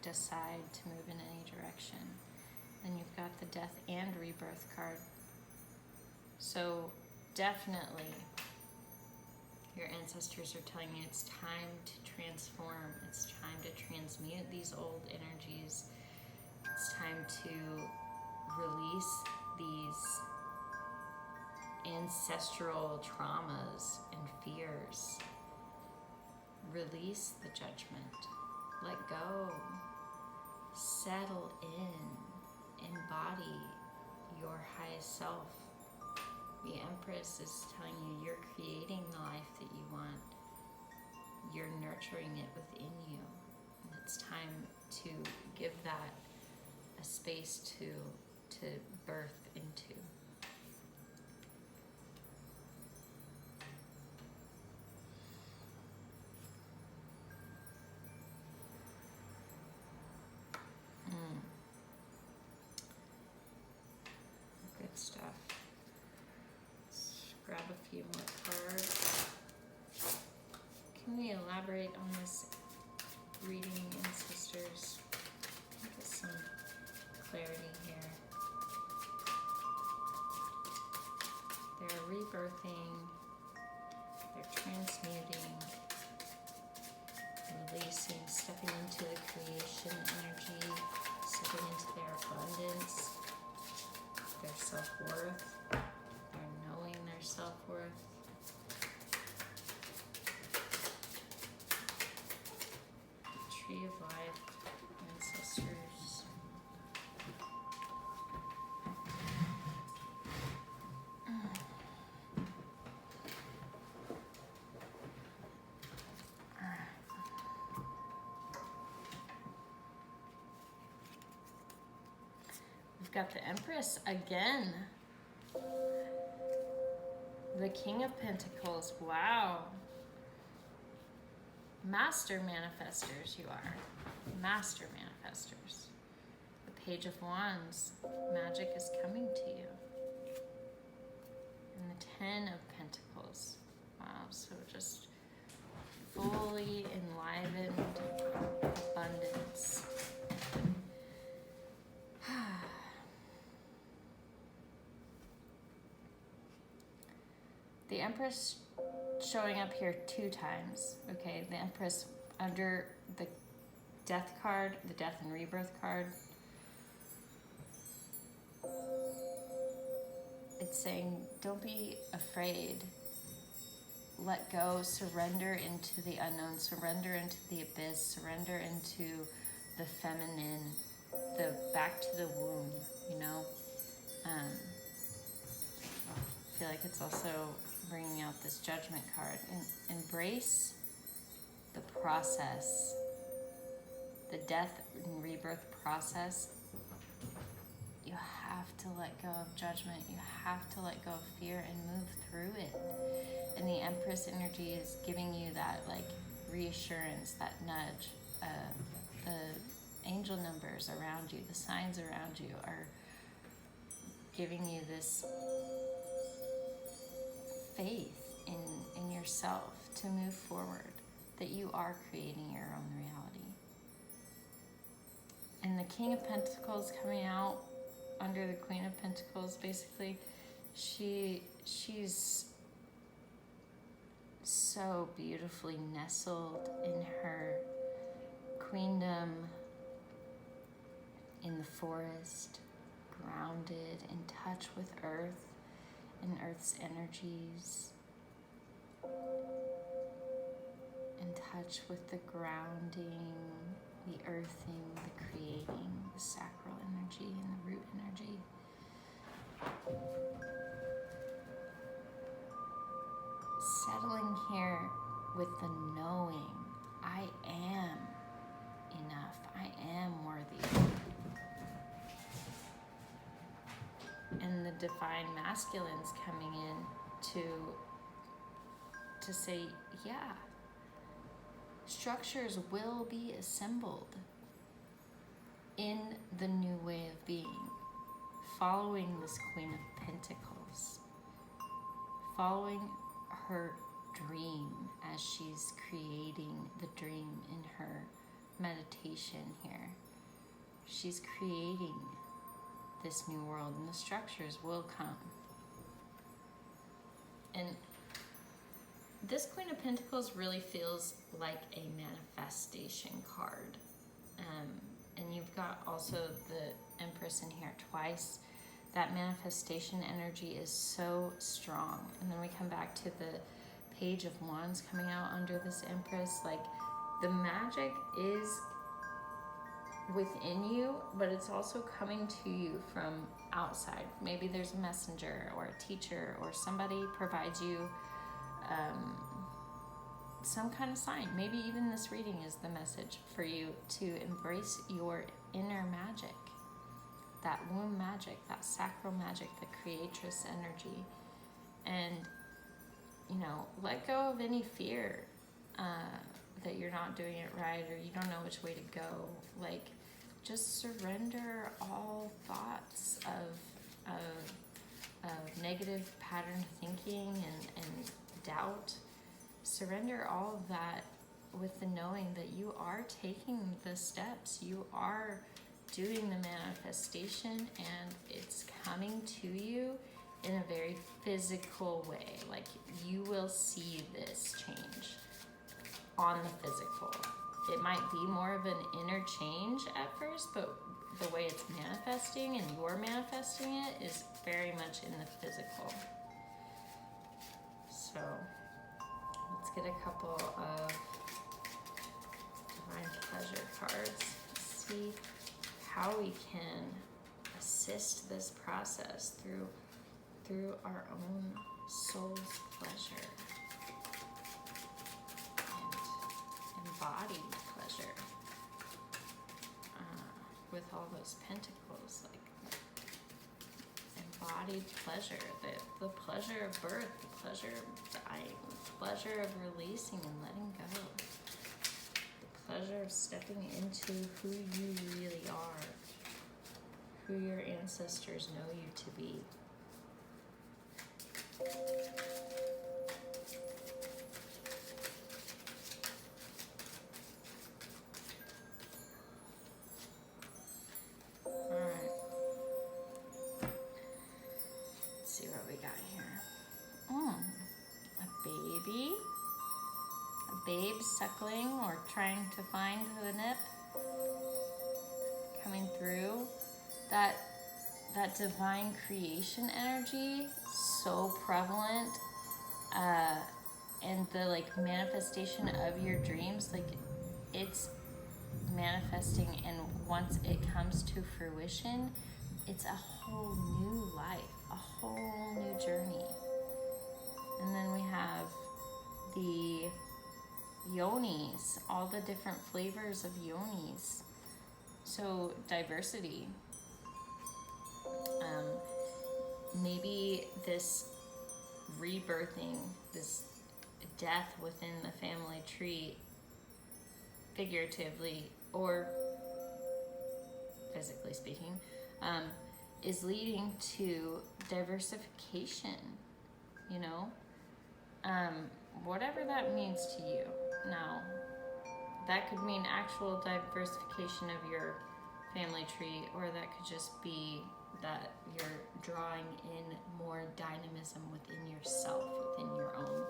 decide to move in any direction. Then you've got the death and rebirth card. So definitely your ancestors are telling you it's time to transform. It's time to transmute these old energies. It's time to release these ancestral traumas and fears. Release the judgment. Let go. Settle in. Embody your highest self. The Empress is telling you you're creating the life that you want. You're nurturing it within you. And it's time to give that a space to birth into. Good stuff. Let's grab a few more cards. Can we elaborate on this reading, ancestors? Get some clarity here. They're rebirthing, they're transmuting, releasing, stepping into the creation energy, stepping into their abundance, their self-worth, their knowing their self-worth. The Tree of Life, ancestors. We've got the Empress again. The King of Pentacles. Wow. Master manifestors you are. Master manifestors. The Page of Wands. Magic is coming to you. And the Ten of Pentacles. Wow, so just fully enlivened abundance. The Empress showing up here 2 times. Okay, the Empress under the Death card, the Death and Rebirth card. It's saying, don't be afraid. Let go, surrender into the unknown, surrender into the abyss, surrender into the feminine, the back to the womb, you know? I feel like it's also bringing out this Judgment card. And embrace the process, the death and rebirth process. You have to let go of judgment. You have to let go of fear and move through it. And the Empress energy is giving you that like reassurance, that nudge. The angel numbers around you, the signs around you are giving you this faith in yourself to move forward, that you are creating your own reality. And the King of Pentacles coming out under the Queen of Pentacles, basically, she's so beautifully nestled in her queendom in the forest, grounded, in touch with Earth and Earth's energies, in touch with the grounding, the earthing, the creating, the sacral energy and the root energy. Settling here with the knowing, I am enough, I am worthy. And the divine masculines coming in to say, yeah, Structures will be assembled in the new way of being, following this Queen of Pentacles, following her dream as she's creating the dream in her meditation here. She's creating this new world, and the structures will come. And this Queen of Pentacles really feels like a manifestation card. And you've got also the Empress in here twice. That manifestation energy is so strong. And then we come back to the Page of Wands coming out under this Empress. Like, the magic is within you, but it's also coming to you from outside. Maybe there's a messenger or a teacher or somebody provides you some kind of sign. Maybe even this reading is the message for you to embrace your inner magic, that womb magic, that sacral magic, the creatress energy, and, you know, let go of any fear that you're not doing it right or you don't know which way to go. Like, just surrender all thoughts of negative pattern thinking and doubt. Surrender all of that with the knowing that you are taking the steps. You are doing the manifestation, and it's coming to you in a very physical way. Like, you will see this change on the physical. It might be more of an inner change at first, but the way it's manifesting and you're manifesting it is very much in the physical. So let's get a couple of Divine Pleasure cards to see how we can assist this process through our own soul's pleasure and embodied pleasure with all those pentacles, like embodied pleasure, the pleasure of birth, the pleasure of dying, the pleasure of releasing and letting go, the pleasure of stepping into who you really are, who your ancestors know you to be. Alright. Let's see what we got here. A baby. A babe suckling or trying to find the nip. Coming through. That divine creation energy, so prevalent, and the like manifestation of your dreams, like it's manifesting, and once it comes to fruition, it's a whole new life, a whole new journey. And then we have the yonis, all the different flavors of yonis. So diversity. Maybe this rebirthing, this death within the family tree, figuratively or physically speaking, is leading to diversification, you know? Whatever that means to you. Now, that could mean actual diversification of your family tree, or that could just be that you're drawing in more dynamism within yourself, within your own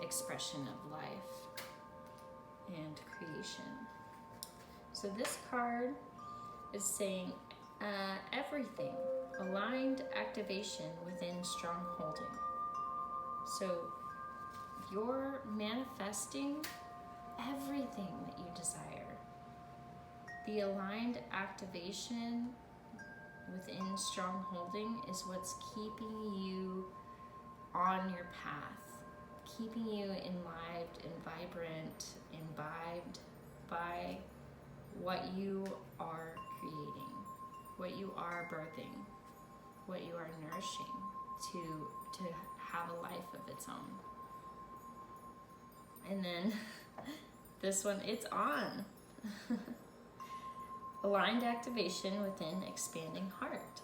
expression of life and creation. So this card is saying everything, aligned activation within strong holding. So you're manifesting everything that you desire. The aligned activation within strong holding is what's keeping you on your path, keeping you enlivened and vibrant, imbibed by what you are creating, what you are birthing, what you are nourishing to have a life of its own. And then This one, it's on. Aligned activation within expanding heart.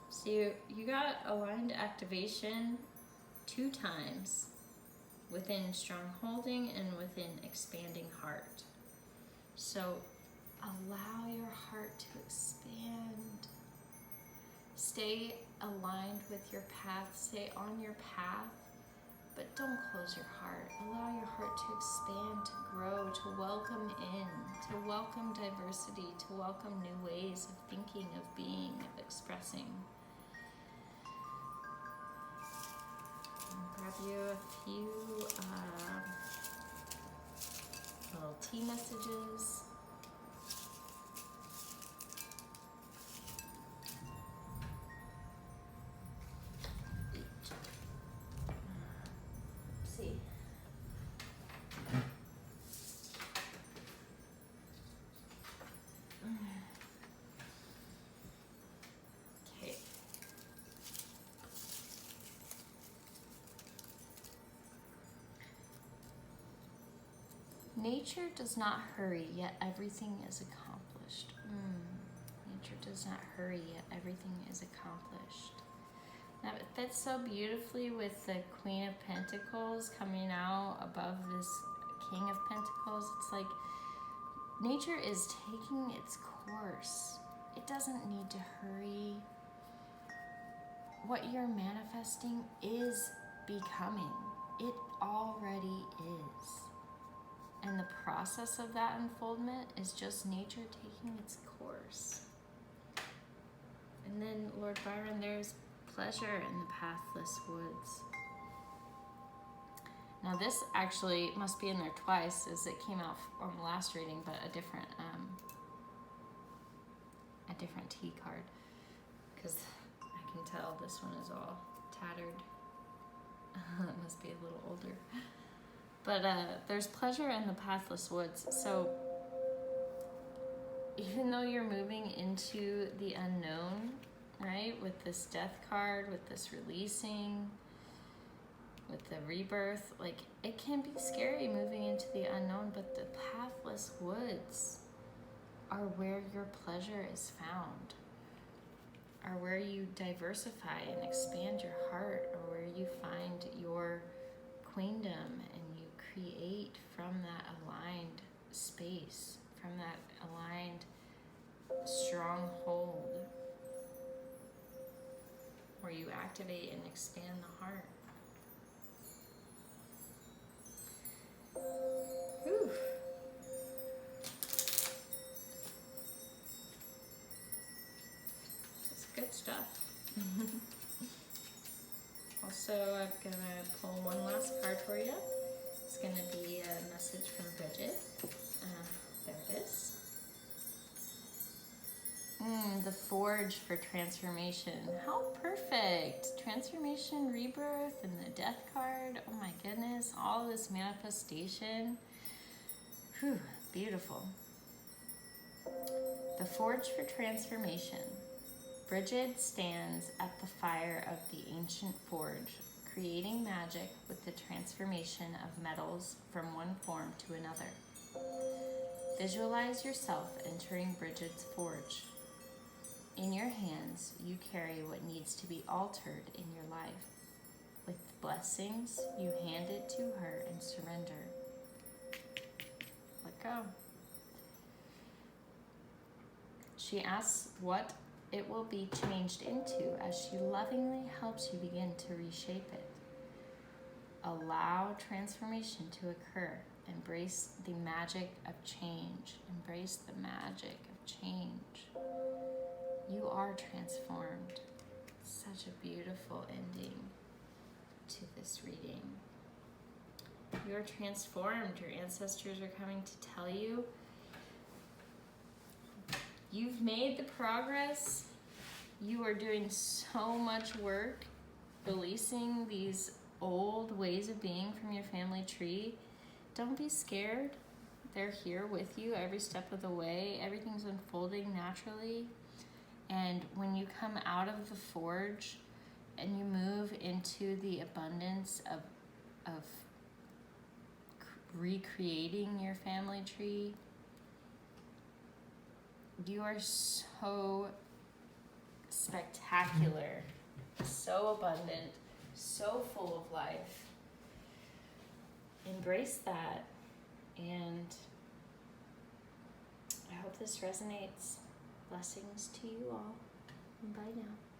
So you got aligned activation 2 times within strong holding and within expanding heart. So allow your heart to expand. Stay aligned with your path. Stay on your path, but don't close your heart. Allow your heart to expand, to grow, to welcome in, to welcome diversity, to welcome new ways of thinking, of being, of expressing. I'll grab you a few little tea messages. See. Okay. Nature does not hurry, yet everything is accomplished. Nature does not hurry, yet everything is accomplished. Now it fits so beautifully with the Queen of Pentacles coming out above this King of Pentacles. It's like nature is taking its course. It doesn't need to hurry. What you're manifesting is becoming. It already is. And the process of that unfoldment is just nature taking its course. And then, Lord Byron, there's pleasure in the pathless woods. Now this actually must be in there twice, as it came out on the last reading, but a different tea card, because I can tell this one is all tattered. It must be a little older. But there's pleasure in the pathless woods. So even though you're moving into the unknown, right, with this death card, with this releasing, with the rebirth, like it can be scary moving into the unknown, but the pathless woods are where your pleasure is found, are where you diversify and expand your heart, or where you find your queendom and you create from that aligned space, from that aligned stronghold, where you activate and expand the heart. Whew. That's good stuff. Also, I'm gonna pull one last card for you. It's gonna be a message from Bridget. There it is. The Forge for transformation. How perfect! Transformation, rebirth, and the death card. Oh my goodness, all this manifestation. Whew, beautiful. The Forge for transformation. Bridget stands at the fire of the ancient forge, creating magic with the transformation of metals from one form to another. Visualize yourself entering Bridget's forge. In your hands, you carry what needs to be altered in your life. With blessings, you hand it to her and surrender. Let go. She asks what it will be changed into as she lovingly helps you begin to reshape it. Allow transformation to occur. Embrace the magic of change. Embrace the magic of change. You are transformed. Such a beautiful ending to this reading. You're transformed. Your ancestors are coming to tell you you've made the progress. You are doing so much work releasing these old ways of being from your family tree. Don't be scared. They're here with you every step of the way. Everything's unfolding naturally. And when you come out of the forge and you move into the abundance of recreating your family tree. You are so spectacular, so abundant, so full of life. Embrace that, and I hope this resonates. Blessings to you all. Bye now.